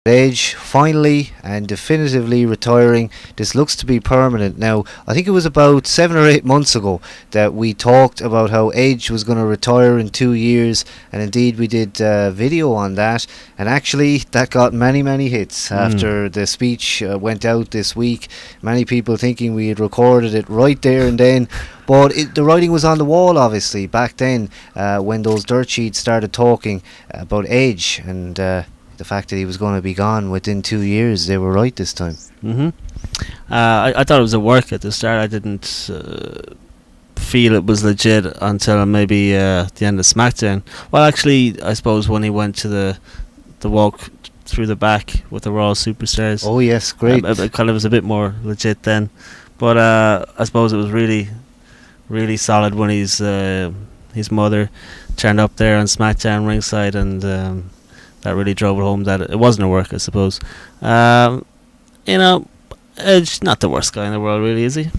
Edge finally and definitively retiring. This looks to be permanent now. I think it was about 7 or 8 months ago that we talked about how Edge was going to retire in 2 years, and indeed we did a video on that, and actually that got many hits after the speech went out this week. Many people thinking we had recorded it right there and then, but the writing was on the wall obviously back then when those dirt sheets started talking about Edge, and the fact that he was going to be gone within 2 years. They were right this time. I thought it was a work at the start. I didn't feel it was legit until maybe the end of SmackDown. Well, actually, I suppose when he went to the walk through the back with the Raw Superstars. Oh yes, great. It kind of was a bit more legit then. But I suppose it was really solid when his mother turned up there on SmackDown ringside, and that really drove it home that it wasn't a work, I suppose. Edge, not the worst guy in the world, really, is he?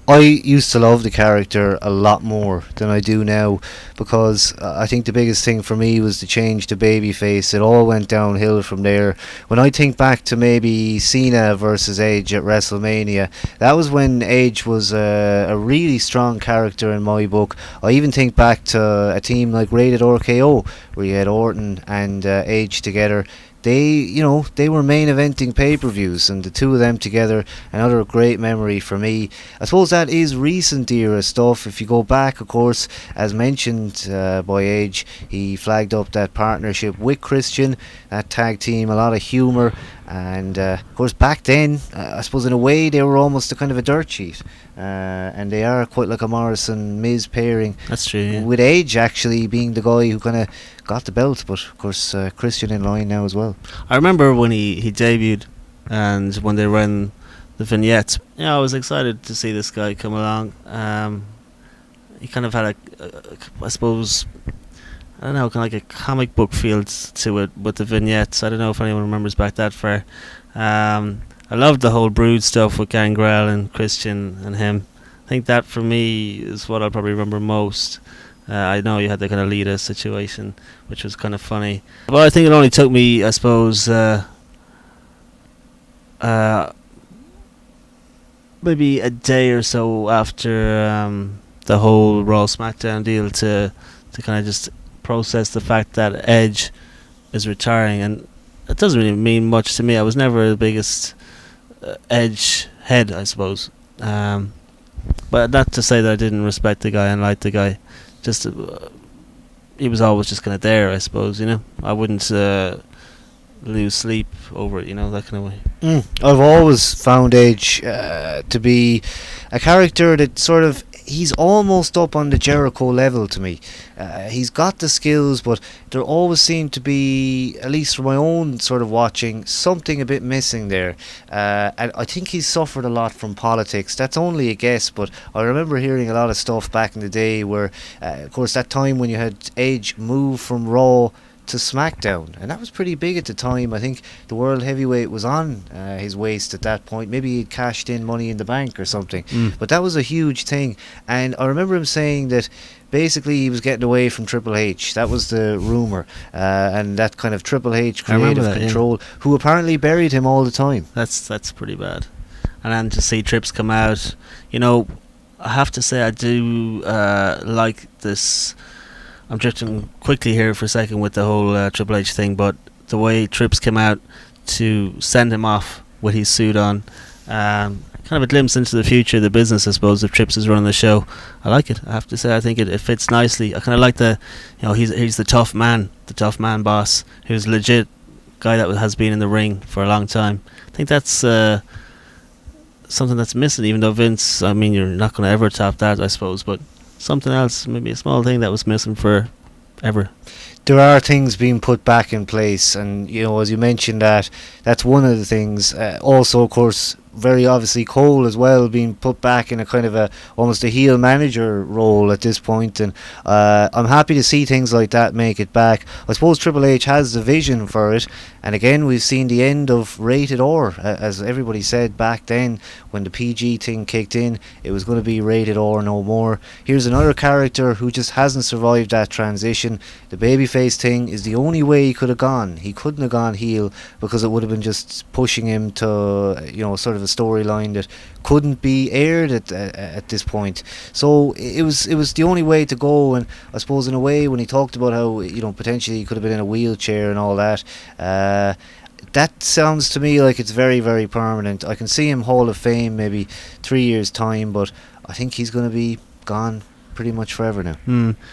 I used to love the character a lot more than I do now, because I think the biggest thing for me was the change to babyface. It all went downhill from there. When I think back to maybe Cena versus Edge at WrestleMania, that was when Edge was a really strong character in my book. I even think back to a team like Rated RKO, where you had Orton and Edge together. They were main eventing pay-per-views, and the two of them together, another great memory for me. I suppose that is recent era stuff. If you go back, of course, as mentioned by Edge, he flagged up that partnership with Christian, that tag team, a lot of humour, and of course back then, I suppose in a way they were almost a kind of a dirt sheet, and they are quite like a Morrison-Miz pairing. That's true, yeah. With Edge actually being the guy who kind of got the belt, but of course Christian in line now as well. I remember when he debuted, and when they ran the vignettes, I was excited to see this guy come along. He kind of had I suppose, I don't know, kind of like a comic book feel to it with the vignettes. I don't know if anyone remembers back that far. I loved the whole Brood stuff with Gangrel and Christian and him. I think that for me is what I'll probably remember most. I know you had the kind of Lita situation, which was kind of funny. But I think it only took me, I suppose, maybe a day or so after the whole Raw SmackDown deal to kind of just process the fact that Edge is retiring. And it doesn't really mean much to me. I was never the biggest Edge head, I suppose. But not to say that I didn't respect the guy and like the guy. Just he was always just kind of there, I suppose. I wouldn't lose sleep over it, that kind of way. I've always found Edge to be a character that sort of, he's almost up on the Jericho level to me. He's got the skills, but there always seemed to be, at least from my own sort of watching, something a bit missing there. And I think he's suffered a lot from politics. That's only a guess, but I remember hearing a lot of stuff back in the day where, of course, that time when you had Edge move from Raw to SmackDown, and that was pretty big at the time. I think the World Heavyweight was on his waist at that point. Maybe he'd cashed in Money in the Bank or something, but that was a huge thing. And I remember him saying that basically he was getting away from Triple H. That was the rumour, and that kind of Triple H creative control, who apparently buried him all the time. That's pretty bad. And then to see Trips come out, I have to say I do like this. I'm drifting quickly here for a second with the whole Triple H thing, but the way Trips came out to send him off with his suit on, kind of a glimpse into the future of the business, I suppose, if Trips is running the show. I like it. I have to say, I think it fits nicely. I kind of like he's the tough man boss, who's a legit guy that has been in the ring for a long time. I think that's something that's missing, even though Vince, you're not going to ever top that, I suppose, but something else, maybe a small thing that was missing forever. There are things being put back in place, and as you mentioned, that's one of the things. Also, of course, very obviously Cole as well being put back in a kind of a almost a heel manager role at this point, and I'm happy to see things like that make it back. I suppose Triple H has the vision for it, and again we've seen the end of Rated R, as everybody said back then when the PG thing kicked in. It was going to be Rated R no more. Here's another character who just hasn't survived that transition. The babyface thing is the only way he could have gone. He couldn't have gone heel because it would have been just pushing him to, sort of a storyline that couldn't be aired at this point. So it was the only way to go. And I suppose in a way, when he talked about how potentially he could have been in a wheelchair and all that, that sounds to me like it's very, very permanent. I can see him Hall of Fame maybe 3 years time, but I think he's going to be gone pretty much forever now.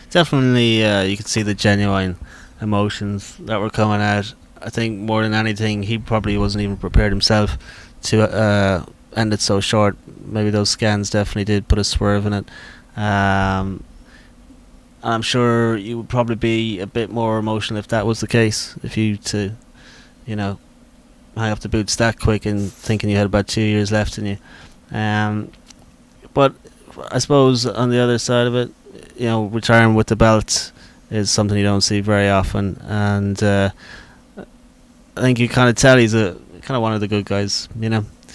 Definitely, you could see the genuine emotions that were coming out. I think more than anything, he probably wasn't even prepared himself to end it so short. Maybe those scans definitely did put a swerve in it. And I'm sure you would probably be a bit more emotional if that was the case. If you hang up the boots that quick and thinking you had about 2 years left in you. But I suppose on the other side of it, retiring with the belt is something you don't see very often, and I think you kind of tell he's a kind of one of the good guys.